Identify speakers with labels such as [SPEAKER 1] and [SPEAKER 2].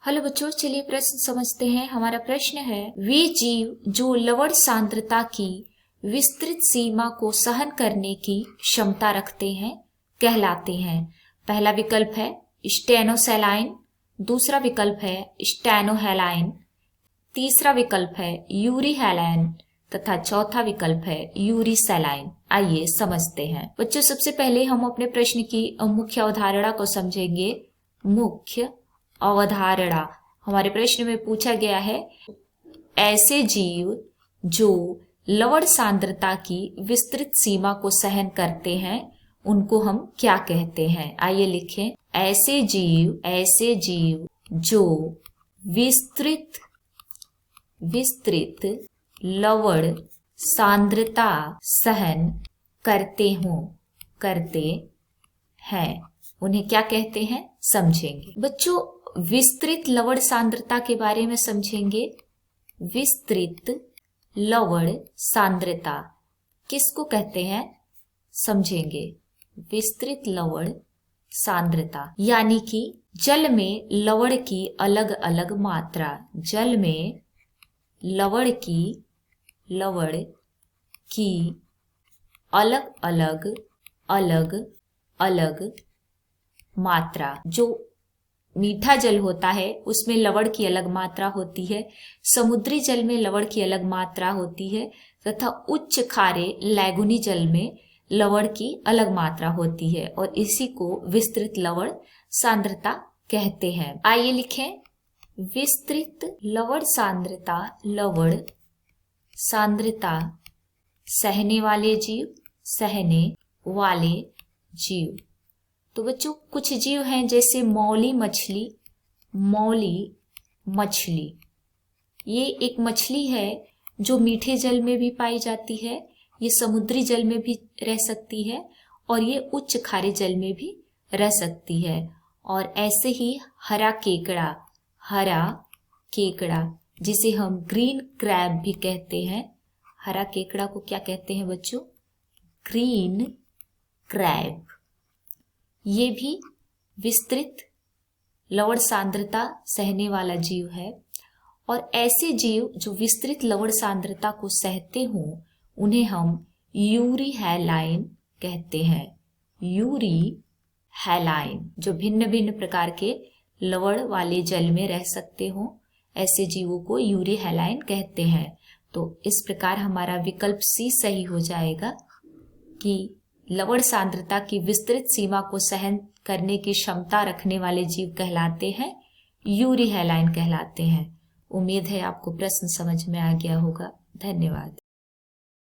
[SPEAKER 1] Hello बच्चों, चलिए प्रश्न समझते हैं। हमारा प्रश्न है, वे जीव जो लवण सांद्रता की विस्तृत सीमा को सहन करने की क्षमता रखते हैं कहलाते हैं। पहला विकल्प है स्टेनोसैलाइन, दूसरा विकल्प है स्टेनोहेलाइन, तीसरा विकल्प है यूरीहेलाइन तथा चौथा विकल्प है यूरीसेलाइन। आइए समझते हैं। बच्चों, सबसे पहले हम अपने प्रश्न की मुख्य अवधारणा को समझेंगे। मुख्य अवधारणा हमारे प्रश्न में पूछा गया है, ऐसे जीव जो लवण सांद्रता की विस्तृत सीमा को सहन करते हैं उनको हम क्या कहते हैं। आइए लिखें, ऐसे जीव जो विस्तृत लवण सांद्रता सहन करते हैं उन्हें क्या कहते हैं, समझेंगे। बच्चों, विस्तृत लवण सांद्रता के बारे में समझेंगे। विस्तृत लवण सांद्रता किसको कहते हैं, समझेंगे। विस्तृत लवण सांद्रता यानी कि जल में लवण की अलग अलग मात्रा, जल में लवण की अलग अलग मात्रा। जो मीठा जल होता है उसमें लवण की अलग मात्रा होती है, समुद्री जल में लवण की अलग मात्रा होती है तथा उच्च खारे लैगुनी जल में लवण की अलग मात्रा होती है और इसी को विस्तृत लवण सांद्रता कहते हैं। आइए लिखें, विस्तृत लवण सांद्रता सहने वाले जीव। तो बच्चों, कुछ जीव हैं जैसे मौली मछली। ये एक मछली है जो मीठे जल में भी पाई जाती है, ये समुद्री जल में भी रह सकती है और ये उच्च खारे जल में भी रह सकती है। और ऐसे ही हरा केकड़ा जिसे हम ग्रीन क्रैब भी कहते हैं। हरा केकड़ा को क्या कहते हैं बच्चों, ग्रीन क्रैब। ये भी विस्तृत लवण सांद्रता सहने वाला जीव है। और ऐसे जीव जो विस्तृत लवण सांद्रता को सहते हों उन्हें हम यूरीहेलाइन कहते हैं। यूरीहेलाइन, जो भिन्न भिन्न प्रकार के लवण वाले जल में रह सकते हों, ऐसे जीवों को यूरीहेलाइन कहते हैं। तो इस प्रकार हमारा विकल्प सी सही हो जाएगा कि लवण सांद्रता की विस्तृत सीमा को सहन करने की क्षमता रखने वाले जीव कहलाते हैं यूरीहेलाइन कहलाते हैं। उम्मीद है आपको प्रश्न समझ में आ गया होगा। धन्यवाद।